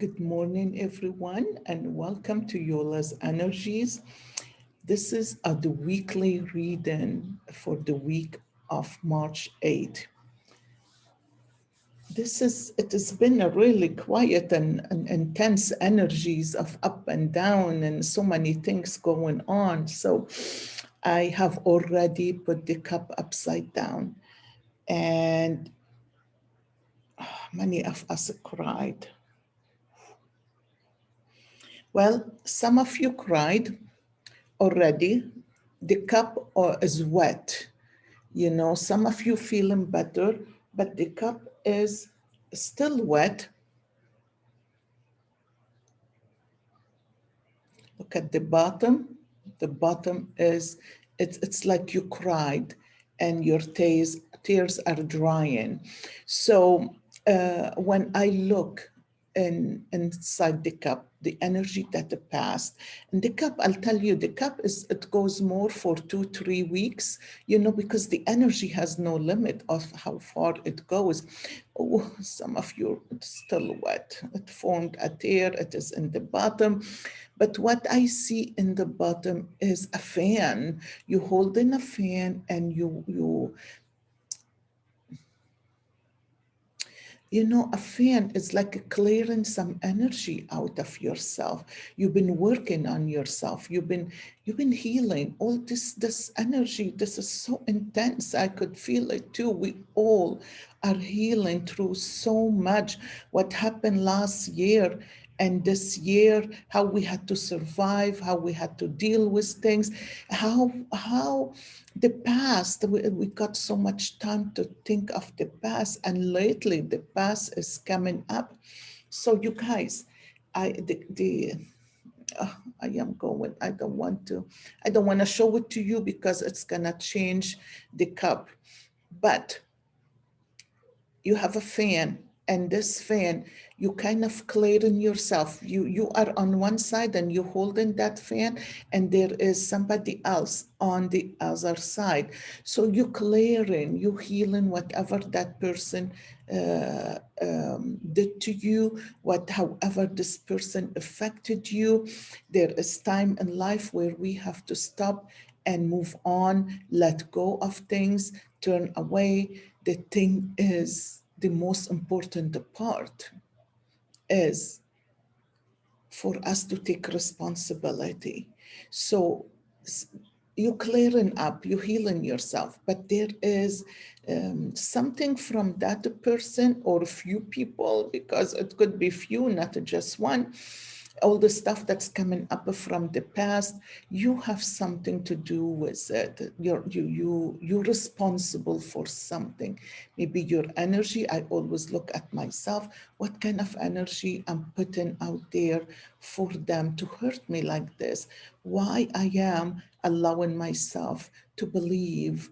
Good morning, everyone, and welcome to Yola's Energies. This is the weekly reading for the week of March 8th. It has been a really quiet and intense energies of up and down and so many things going on. So I have already put the cup upside down and many of us cried. Well, some of you cried already. The cup is wet. Some of you feeling better, but the cup is still wet. Look at the bottom. The bottom is, it's like you cried and your tears are drying. So when I look inside the cup, the energy that passed, and the cup, I'll tell you, the cup it goes more for 2-3 weeks, because the energy has no limit of how far it goes. Oh, some of you, it's still wet. It formed a tear. It is in the bottom. But what I see in the bottom is a fan. You hold in a fan and a fan is like clearing some energy out of yourself. You've been working on yourself. You've been healing. All this energy, this is so intense. I could feel it too. We all are healing through so much. What happened last year and this year, how we had to survive, how we had to deal with things, how the past, we got so much time to think of the past, and lately the past is coming up. So you guys, I the I am going. I don't want to show it to you because it's gonna change the cup. But you have a fan, and this fan, you kind of clearing yourself. You are on one side and you holding that fan, and there is somebody else on the other side. So you clearing, you healing whatever that person did to you, however this person affected you. There is time in life where we have to stop and move on, let go of things, turn away. The thing is, the most important part is for us to take responsibility. So you clearing up, you healing yourself, but there is something from that person or few people, because it could be few, not just one. All the stuff that's coming up from the past, you have something to do with it. You're responsible for something. Maybe your energy. I always look at myself. What kind of energy I'm putting out there for them to hurt me like this? Why I am allowing myself to believe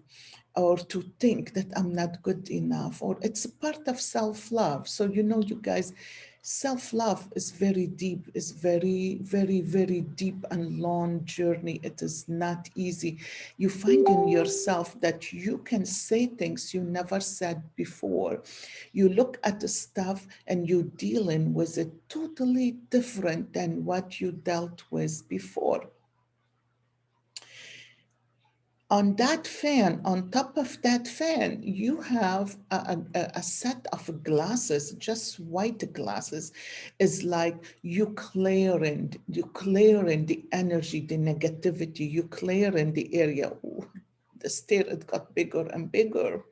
or to think that I'm not good enough, or it's a part of self-love. So, you guys, self-love is very deep, is very, very, very deep and long journey. It is not easy. You find in yourself that you can say things you never said before. You look at the stuff and you're dealing with it totally different than what you dealt with before. On that fan, on top of that fan, you have a set of glasses, just white glasses. It's like you clearing the energy, the negativity, you clearing the area. Ooh, the stair, it got bigger and bigger.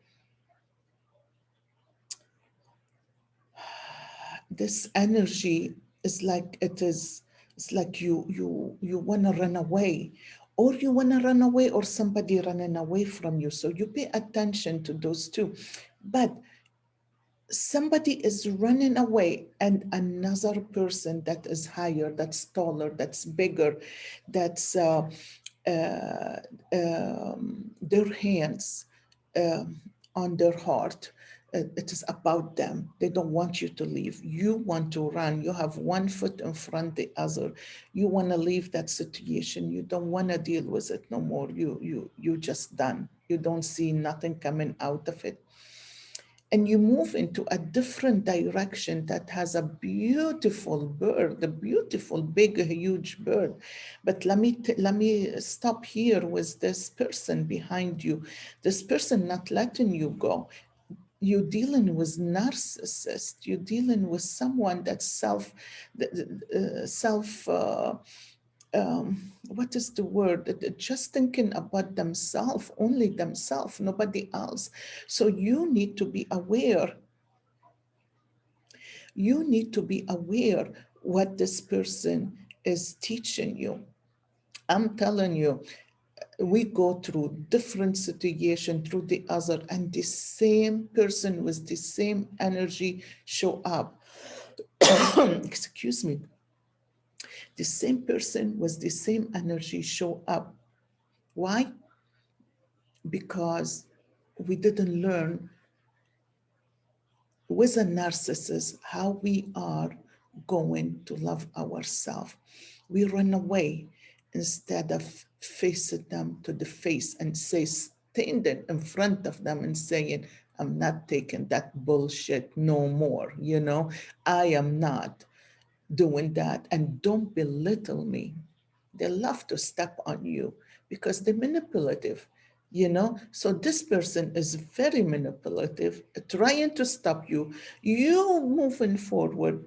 This energy is like it's like you want to run away, or you want to run away, or somebody running away from you. So you pay attention to those two. But somebody is running away, and another person that is higher, that's taller, that's bigger, that's their hands on their heart. It is about them. They don't want you to leave. You want to run. You have one foot in front the other. You want to leave that situation. You don't want to deal with it no more. You just done. You don't see nothing coming out of it. and you move into a different direction that has a beautiful bird, a beautiful big huge bird. But let me stop here with this person behind you, this person not letting you go. You're dealing with narcissist, you're dealing with someone that's self what is the word, just thinking about themselves, only themselves, nobody else. So you need to be aware what this person is teaching you. I'm telling you, we go through different situation through the other, and the same person with the same energy show up. Excuse me. The same person with the same energy show up. Why? Because we didn't learn with a narcissist how we are going to love ourselves. We run away instead of facing them to the face and standing in front of them and saying, I'm not taking that bullshit no more. I am not doing that, and don't belittle me. They love to step on you because they're manipulative. So this person is very manipulative, trying to stop you moving forward.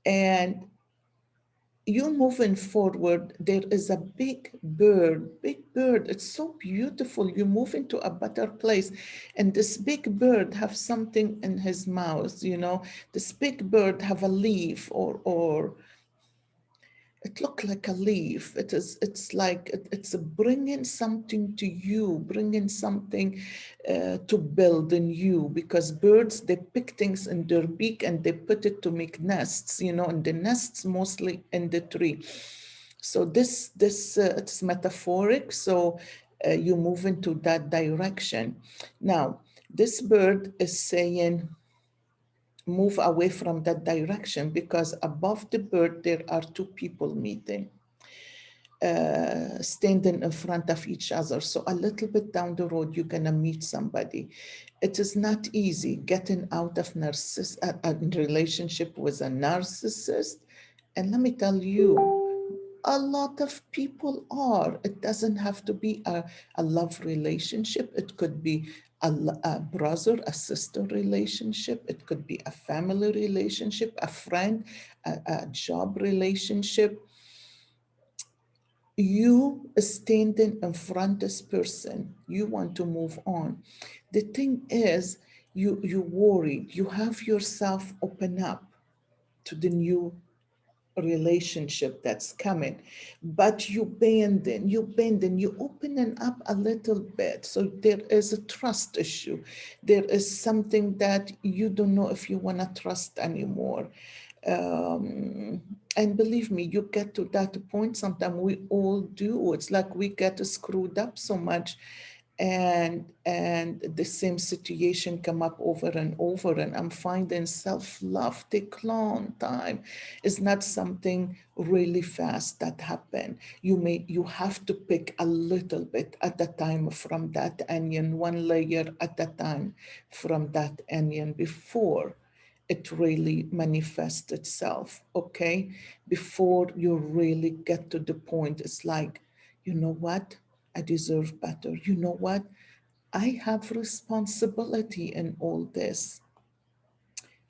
And you moving forward, there is a big bird. It's so beautiful. You move into a better place, and this big bird have something in his mouth. This big bird have a leaf, or it looked like a leaf. It's like it's bringing something to you, bringing something to build in you, because birds, they pick things in their beak and they put it to make nests, and the nests mostly in the tree. So this it's metaphoric. So you move into that direction. Now this bird is saying, move away from that direction, because above the bird there are two people meeting, standing in front of each other. So a little bit down the road you're gonna meet somebody. It is not easy getting out of a relationship with a narcissist. And let me tell you, a lot of people are. It doesn't have to be a love relationship. It could be a brother, a sister relationship. It could be a family relationship, a friend, a job relationship. You standing in front of this person, you want to move on. The thing is, you worried. You have yourself open up to the new relationship that's coming, but you opening up a little bit, so there is a trust issue. There is something that you don't know if you want to trust anymore. And believe me, you get to that point. Sometimes we all do. It's like we get screwed up so much, and the same situation come up over and over. And I'm finding self-love take long time. It's not something really fast that happen. You have to pick a little bit at a time from that onion, one layer at a time from that onion, before it really manifests itself. Okay, before you really get to the point, it's like, you know what, I deserve better. You know what, I have responsibility in all this.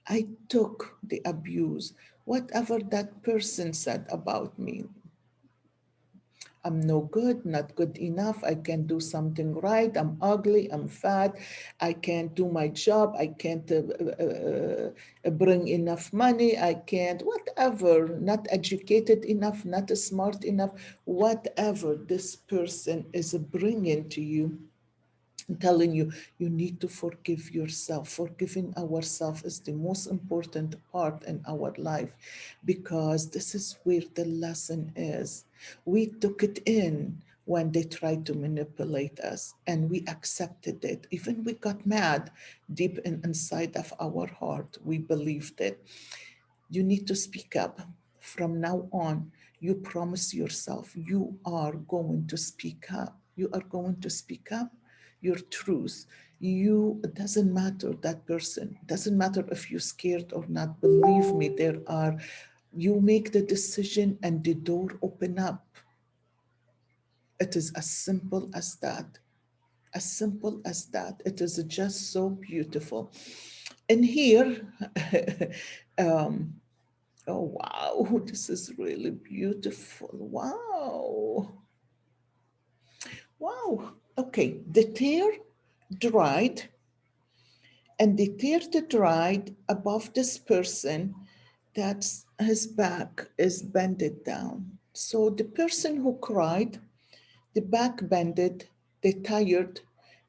I took the abuse. Whatever that person said about me, I'm no good, not good enough. I can't do something right. I'm ugly. I'm fat. I can't do my job. I can't bring enough money. I can't, whatever, not educated enough, not smart enough. Whatever this person is bringing to you, I'm telling you, you need to forgive yourself. Forgiving ourselves is the most important part in our life, because this is where the lesson is. We took it in when they tried to manipulate us, and we accepted it. Even we got mad deep inside of our heart. We believed it. You need to speak up. From now on, you promise yourself you are going to speak up. You are going to speak up your truth. You, it doesn't matter that person, it doesn't matter if you're scared or not. Believe me, there are, you make the decision and the door open up. It is as simple as that. As simple as that. It is just so beautiful. And here, um, oh wow, this is really beautiful. Wow. Wow. Okay, the tear dried, and the tear that dried above this person, that's his back is bended down. So the person who cried, the back bended, they tired,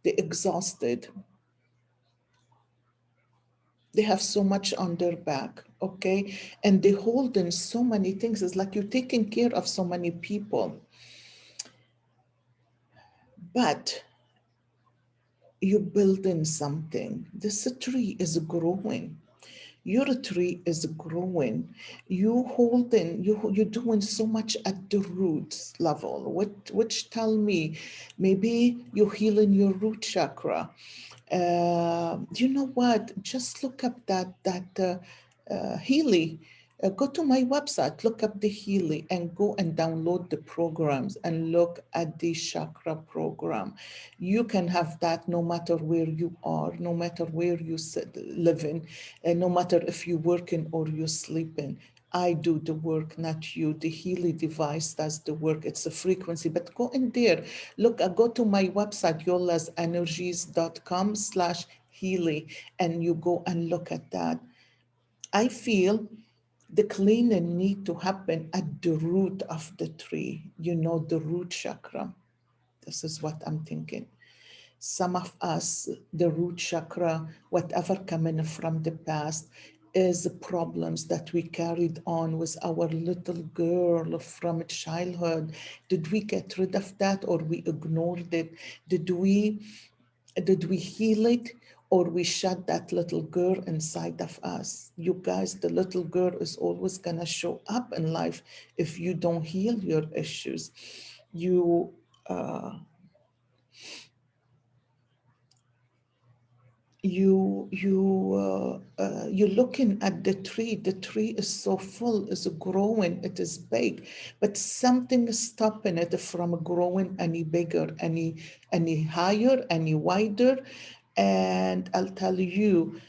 they exhausted, they have so much on their back, okay? And they hold in so many things. It's like you're taking care of so many people, but you build in something. This tree is growing. Your tree is growing. You holding, you're doing so much at the roots level, which tell me maybe you're healing your root chakra. You know what? Just look up that Healy. Go to my website, look up the Healy, and go and download the programs and look at the chakra program. You can have that no matter where you are, no matter where you sit, living, and no matter if you're working or you're sleeping. I do the work, not you. The Healy device does the work. It's a frequency, but go in there. Look, go to my website, yolasenergies.com/Healy, and you go and look at that. I feel the cleaning need to happen at the root of the tree, the root chakra. This is what I'm thinking. Some of us, the root chakra, whatever coming from the past, is problems that we carried on with our little girl from childhood. Did we get rid of that, or we ignored it? Did we did we heal it, or we shut that little girl inside of us? You guys, the little girl is always gonna show up in life if you don't heal your issues. You you're looking at the tree is so full, is growing, it is big, but something is stopping it from growing any bigger, any higher, any wider. And I'll tell you,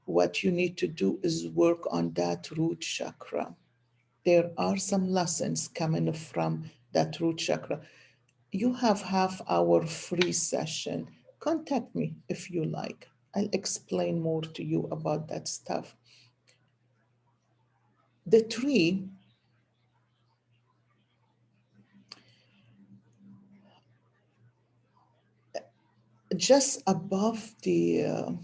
what you need to do is work on that root chakra. There are some lessons coming from that root chakra. You have half-hour free session. Contact me if you like. I'll explain more to you about that stuff. The tree, just above the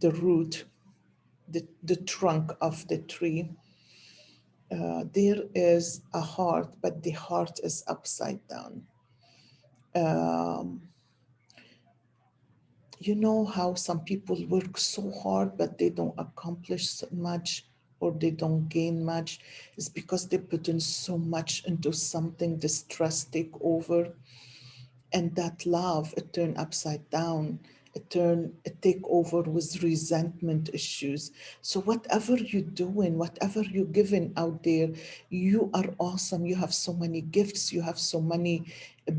root, the trunk of the tree, there is a heart, but the heart is upside down. Um, you know how some people work so hard, but they don't accomplish so much, or they don't gain much? It's because they put in so much into something, the stress take over, and that love, it turn upside down. It take over with resentment issues. So whatever you're doing, whatever you're giving out there, you are awesome. You have so many gifts, you have so many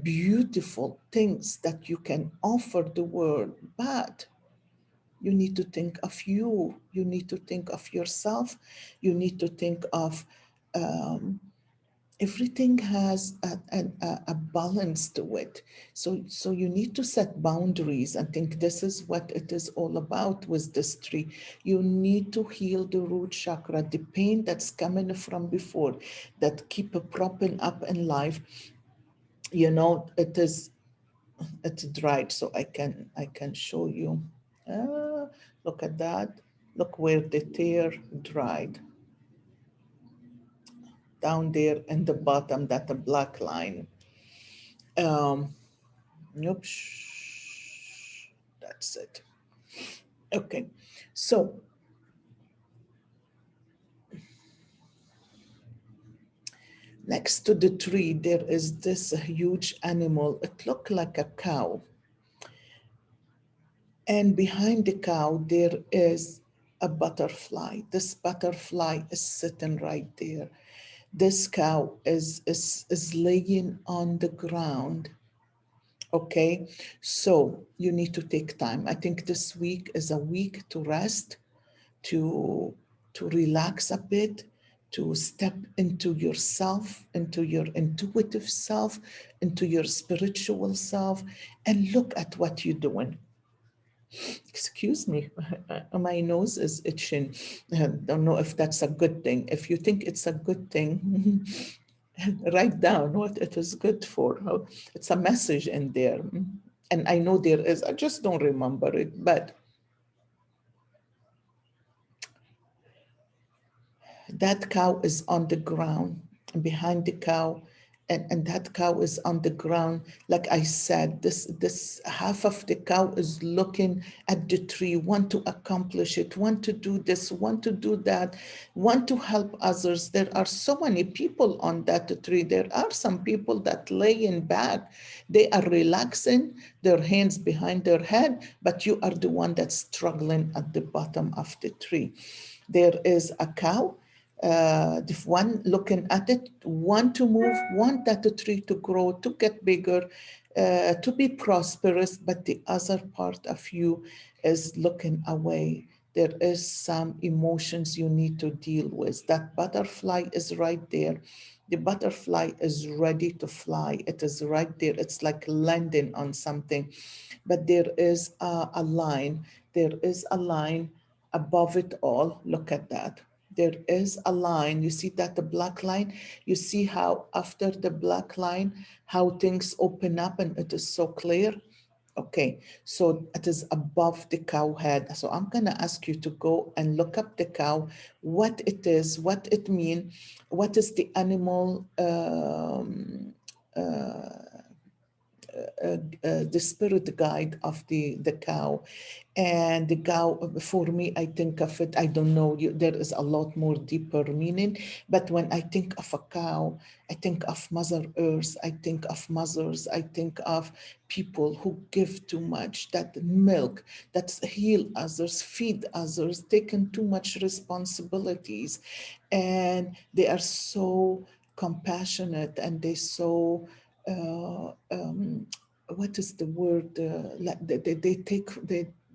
beautiful things that you can offer the world. But you need to think of you. You need to think of yourself. You need to think of everything has a balance to it. So you need to set boundaries and think this is what it is all about with this tree. You need to heal the root chakra, the pain that's coming from before, that keep propping up in life. It's dried, so I can show you. Look at that. Look where the tear dried, down there in the bottom, that black line. um Nope. That's it. Okay. So Next to the tree, there is this huge animal. It looked like a cow. And behind the cow, there is a butterfly. This butterfly is sitting right there. This cow is laying on the ground. Okay, so you need to take time. I think this week is a week to rest, to relax a bit, to step into yourself, into your intuitive self, into your spiritual self, and look at what you're doing. Excuse me, my nose is itching. Don't know if that's a good thing. If you think it's a good thing, write down what it is good for. It's a message in there. And I know there is, I just don't remember it, but that cow is on the ground, and behind the cow, and that cow is on the ground. Like I said, this half of the cow is looking at the tree, want to accomplish it, want to do this, want to do that, want to help others. There are so many people on that tree. There are some people that laying back, they are relaxing, their hands behind their head, but you are the one that's struggling at the bottom of the tree. There is a cow, the one looking at it, want to move, want that the tree to grow, to get bigger, to be prosperous, but the other part of you is looking away. There is some emotions you need to deal with. That butterfly is right there. The butterfly is ready to fly. It is right there. It's like landing on something. But there is a line. There is a line above it all. Look at that. There is a line. You see that the black line? You see how after the black line, how things open up and it is so clear? Okay, so it is above the cow head. So I'm gonna ask you to go and look up the cow, what it is, what it means, what is the animal, the spirit guide of the cow. And the cow, for me, I think of it, I don't know, there is a lot more deeper meaning. But when I think of a cow, I think of Mother Earth, I think of mothers, I think of people who give too much, that milk, that heal others, feed others, taken too much responsibilities. And they are so compassionate, and they so what is the word? Like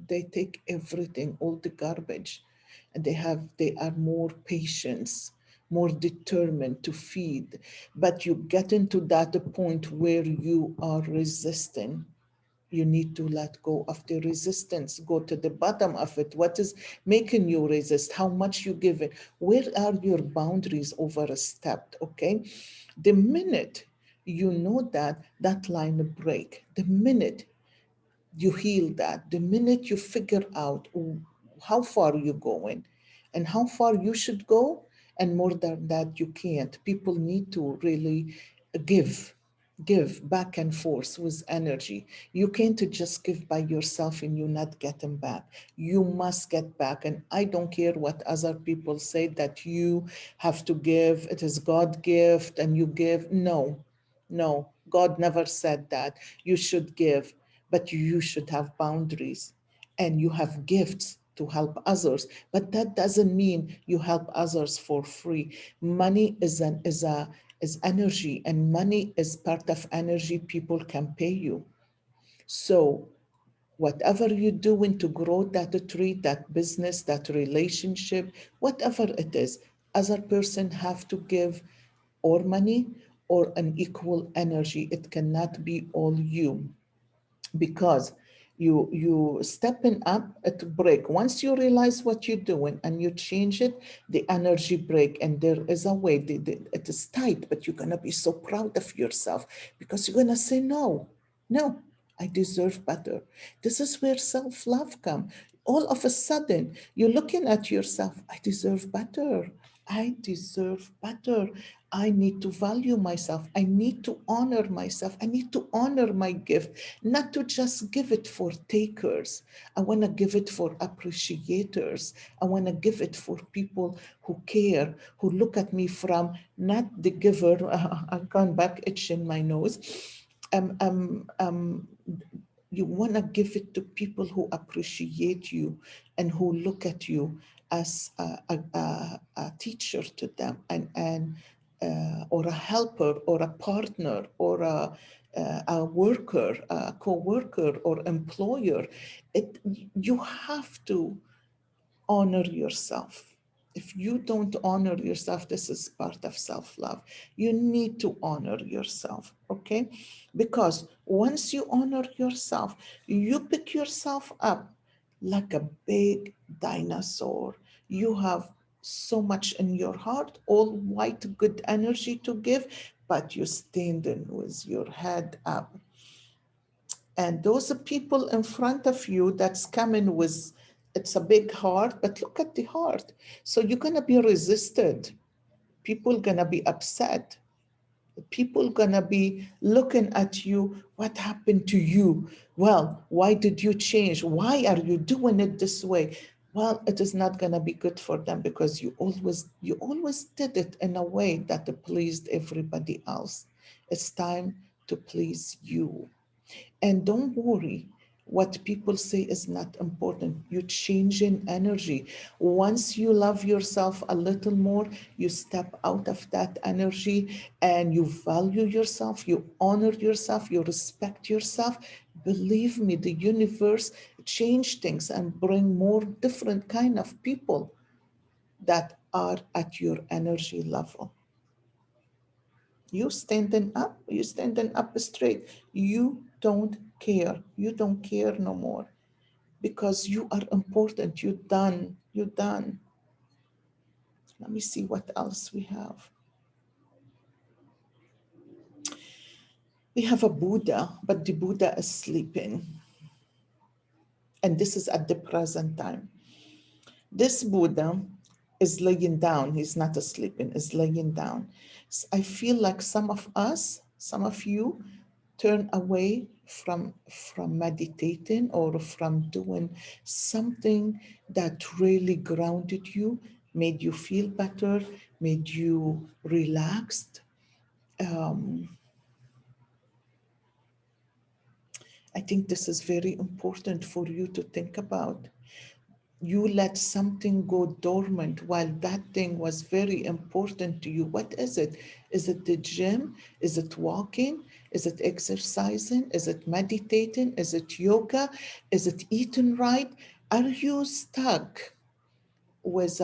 they take everything, all the garbage, and they are more patience, more determined to feed. But you get into that point where you are resisting. You need to let go of the resistance, go to the bottom of it. What is making you resist? How much you give it? Where are your boundaries overstepped? Okay. The minute you know that, that line break, the minute you heal that, the minute you figure out how far you're going and how far you should go, and more than that, you can't. People need to really give, give back and forth with energy. You can't just give by yourself and you're not getting back. You must get back. And I don't care what other people say that you have to give, it is God gift and you give. No, no, God never said that. You should give, but you should have boundaries and you have gifts to help others. But that doesn't mean you help others for free. Money is energy, and money is part of energy people can pay you. So whatever you're doing to grow that tree, that business, that relationship, whatever it is, other person have to give or money or an equal energy. It cannot be all you, because you stepping up at break. Once you realize what you're doing and you change it, the energy break, and there is a way, it is tight, but you're going to be so proud of yourself because you're going to say no, no, I deserve better. This is where self-love come. All of a sudden you're looking at yourself, I deserve better, I deserve better. I need to value myself. I need to honor myself. I need to honor my gift, not to just give it for takers. I want to give it for appreciators. I want to give it for people who care, who look at me from not the giver. I've gone back itching my nose. Um, um, um, you want to give it to people who appreciate you and who look at you as a teacher to them, and or a helper or a partner or a worker, a co-worker or employer. You have to honor yourself. If you don't honor yourself, this is part of self love. You need to honor yourself, okay? Because once you honor yourself, you pick yourself up like a big dinosaur. You have so much in your heart, all white, good energy to give, but you're standing with your head up, and those are people in front of you that's coming with, it's a big heart, but look at the heart. So you're gonna be resisted. People gonna be upset. People gonna be looking at you. What happened to you? Well, why did you change? Why are you doing it this way? Well, it is not gonna be good for them because you always did it in a way that pleased everybody else. It's time to please you. And don't worry, what people say is not important. You change in energy. Once you love yourself a little more, you step out of that energy and you value yourself, you honor yourself, you respect yourself. Believe me, the universe change things and bring more different kind of people that are at your energy level. You standing up straight. You don't care. You don't care no more because you are important. You're done. You're done. Let me see what else we have. We have a Buddha, but the Buddha is sleeping. And this is at the present time. This Buddha is laying down. He's not sleeping, is laying down. I feel like some of us, some of you, turn away from meditating or from doing something that really grounded you, made you feel better, made you relaxed. Um, I think this is very important for you to think about. You let something go dormant while that thing was very important to you. What is it? Is it the gym? Is it walking? Is it exercising? Is it meditating? Is it yoga? Is it eating right? Are you stuck with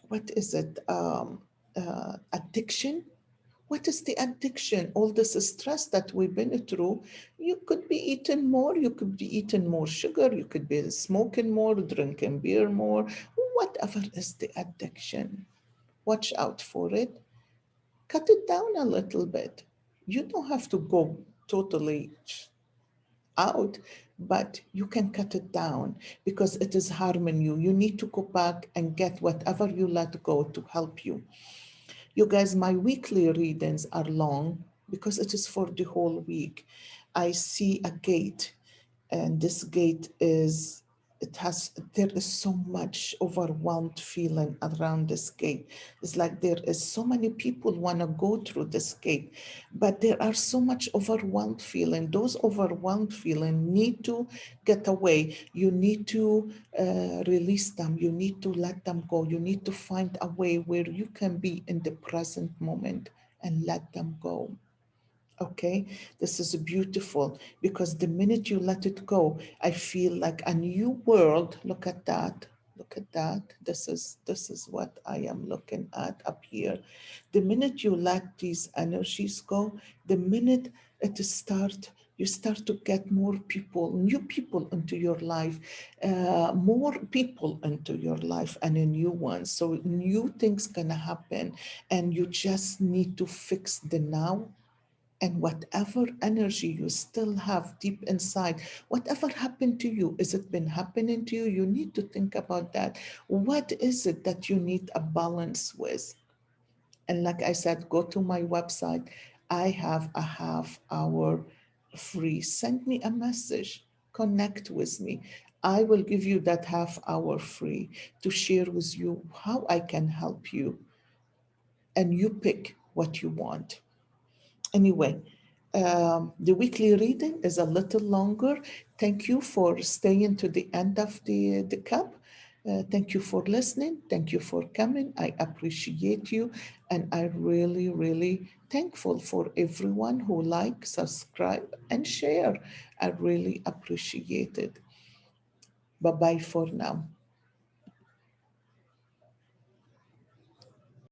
what is it? Addiction? What is the addiction? All this stress that we've been through. You could be eating more, you could be eating more sugar, you could be smoking more, drinking beer more. Whatever is the addiction, watch out for it. Cut it down a little bit. You don't have to go totally out, but you can cut it down because it is harming you. You need to go back and get whatever you let go to help you. You guys, my weekly readings are long because it is for the whole week. I see a gate, and this gate is, there is so much overwhelmed feeling around this gate. It's like there is so many people want to go through this gate, but there are so much overwhelmed feeling. Those overwhelmed feeling need to get away. You need to release them. You need to let them go. You need to find a way where you can be in the present moment and let them go. Okay, this is beautiful because the minute you let it go, I feel like a new world. Look at that. Look at that. This is what I am looking at up here. The minute you let these energies go, the minute you start to get more people, new people into your life, more people into your life, and a new one. So new things gonna happen, and you just need to fix the now And whatever energy you still have deep inside, whatever happened to you, is it been happening to you? You need to think about that. What is it that you need a balance with? And like I said, go to my website. I have a half hour free. Send me a message, connect with me. I will give you that half hour free to share with you how I can help you. And you pick what you want. Anyway, the weekly reading is a little longer. Thank you for staying to the end of the cup. Thank you for listening. Thank you for coming. I appreciate you. And I really, really thankful for everyone who like, subscribe, and share. I really appreciate it. Bye bye for now.